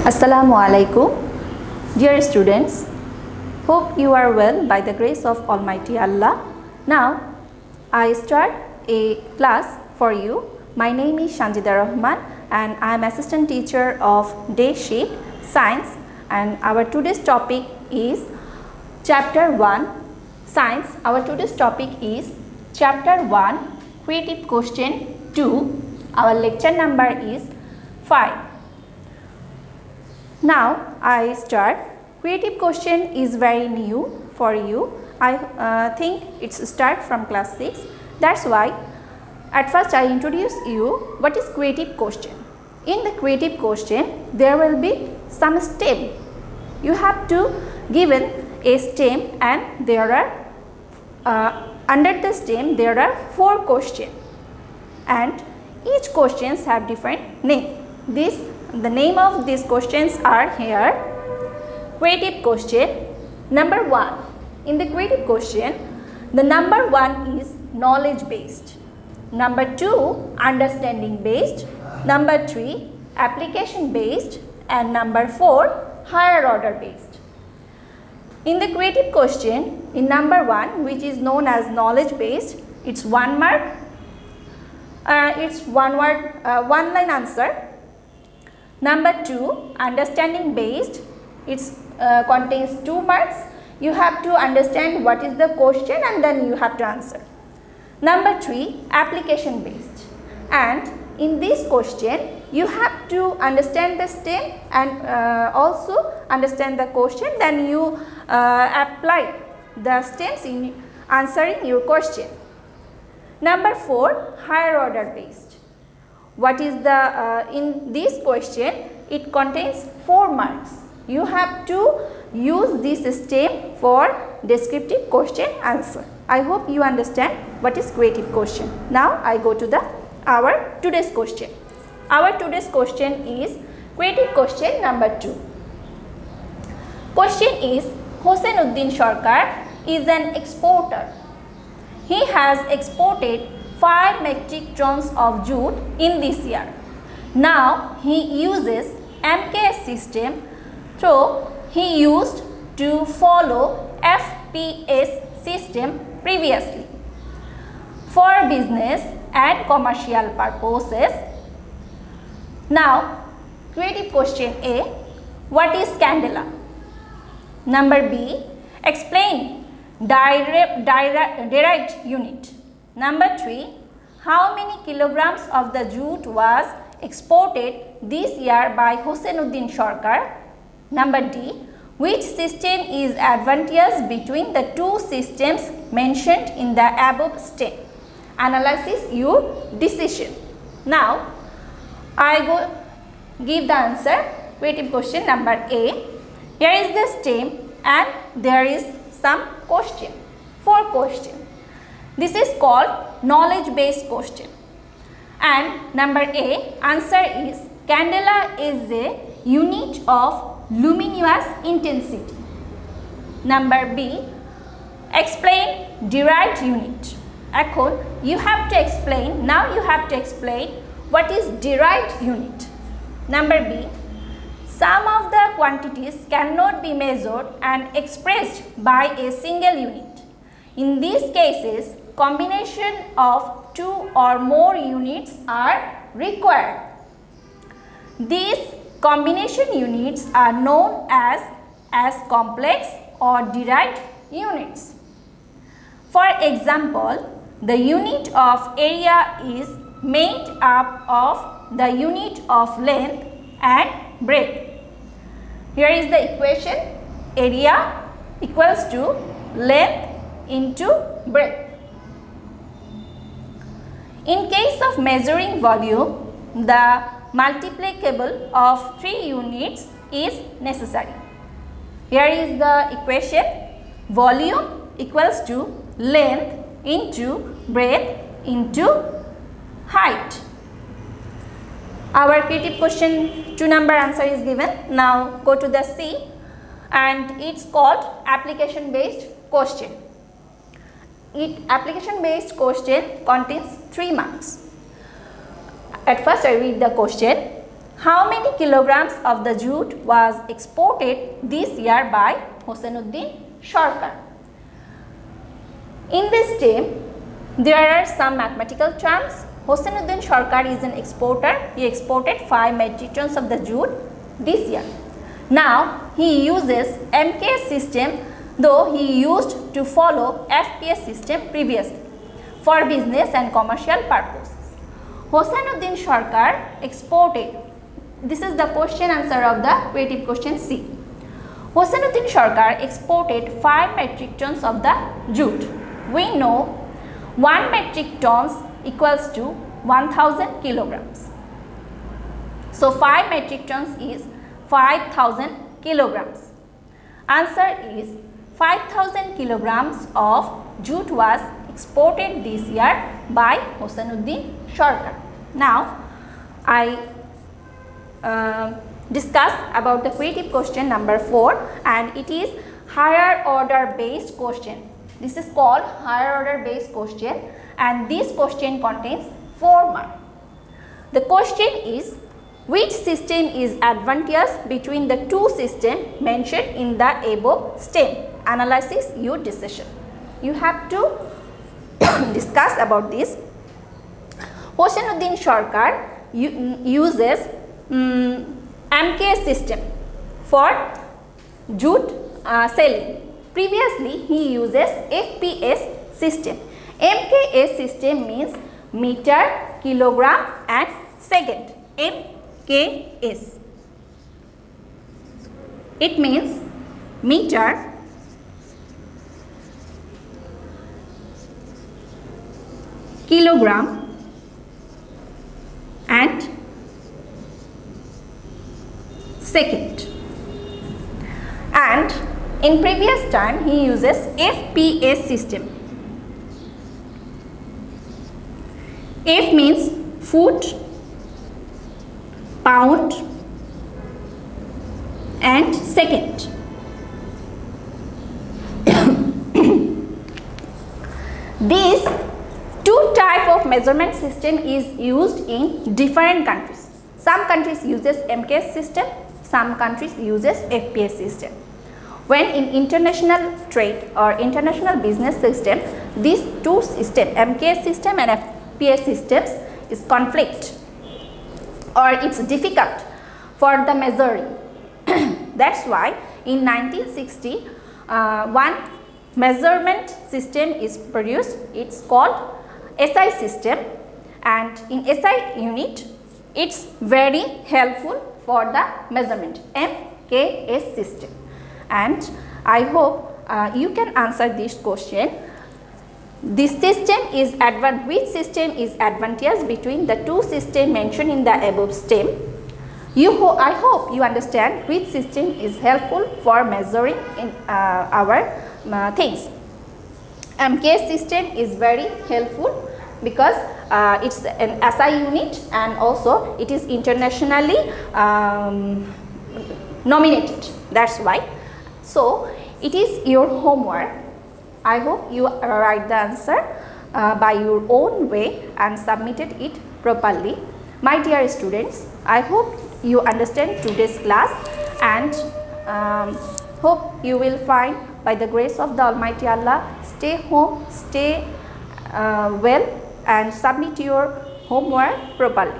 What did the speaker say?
Assalamu alaikum. Dear students, hope you are well by the grace of Almighty Allah. Now, I start a class for you. My name is Shanjida Rahman and I am assistant teacher of Day Sheet Science, and our today's topic is Chapter 1 Science. Our today's topic is Chapter 1 Creative Question 2. Our lecture number is 5. Now I start. Creative question is very new for you. I think it's start from class 6. That's why at first I introduce you what is creative question. In the creative question there will be some stem. You have to given a stem and there are under the stem there are 4 questions and each questions have different name. The name of these questions are here. Creative question number 1. In the creative question, the number 1 is knowledge based. Number 2 understanding based. Number 3 application based, and number 4 higher order based. In the creative question, in number 1, which is known as knowledge based, it's 1 mark. It's one word, one line answer. Number 2 understanding based, it contains 2 marks. You have to understand what is the question and then you have to answer. Number 3 application based, and in this question you have to understand the stem and also understand the question, then you apply the stems in answering your question. Number 4 higher order based. What is the in this question it contains 4 marks. You have to use this stem for descriptive question answer. I hope you understand what is creative question. Now I go to our today's question. Our today's question is creative question number 2. Question is, Hossenuddin Sarkar is an exporter. He has exported 5 metric tons of jute in this year. Now he uses MKS system, so he used to follow FPS system previously. For business and commercial purposes. Now creative question A, what is candela? Number B, explain derived unit. Number 3, how many kilograms of the jute was exported this year by Hossenuddin Sarkar? Number D, which system is advantageous between the 2 systems mentioned in the above step? Analysis your decision. Now I go give the answer. Creative question number A. Here is the stem and there is some question. 4 questions. This is called knowledge based question. And number A, answer is candela is a unit of luminous intensity. Number B, explain derived unit. Now you have to explain what is derived unit. Number B, some of the quantities cannot be measured and expressed by a single unit. In these cases, combination of 2 or more units are required. These combination units are known as complex or derived units. For example, the unit of area is made up of the unit of length and breadth. Here is the equation. Area equals to length into breadth. In case of measuring volume, the multiplicable of 3 units is necessary. Here is the equation. Volume equals to length into breadth into height. Our creative question 2 number answer is given. Now go to the C, and it's called application based question. Application based question contains 3 marks. At first I read the question. How many kilograms of the jute was exported this year by Hossenuddin Sarkar? In this step, there are some mathematical terms. Hossenuddin Sarkar is an exporter. He exported 5 metric tons of the jute this year. Now, he uses MKS system, though he used to follow FPS system previously for business and commercial purposes. Hossenuddin Sarkar exported, this is the question answer of the creative question C. Hossenuddin Sarkar exported 5 metric tons of the jute. We know 1 metric tons equals to 1000 kilograms. So 5 metric tons is 5000 kilograms. Answer is 5000 kilograms of jute was exported this year by Hossenuddin Sarkar. Now, I discuss about the creative question number 4, and it is higher order based question. This is called higher order based question, and this question contains 4 marks. The question is, which system is advantageous between the two systems mentioned in the above stem? Analysis your decision. You have to discuss about this. Hossenuddin Sarkar uses MKS system for jute selling. Previously, he uses FPS system. MKS system means meter, kilogram and second. MKS. It means meter, kilogram and second. And in previous time he uses FPS system. F means foot, pound and second. These two type of measurement system is used in different countries. Some countries uses MKS system, some countries uses FPS system. When in international trade or international business system, these two systems, MKS system and FPS systems, is conflict or it's difficult for the measuring. That's why in 1960 one measurement system is produced. It's called SI system, and in SI unit it's very helpful for the measurement, MKS system. And I hope you can answer this question. This system is which system is advantageous between the two systems mentioned in the above stem? I hope you understand which system is helpful for measuring in our things. MKS system is very helpful because it's an SI unit and also it is internationally nominated. That's why. So it is your homework. I hope you write the answer by your own way and submitted it properly. My dear students, I hope you understand today's class and hope you will find by the grace of the Almighty Allah, stay home, stay well and submit your homework properly.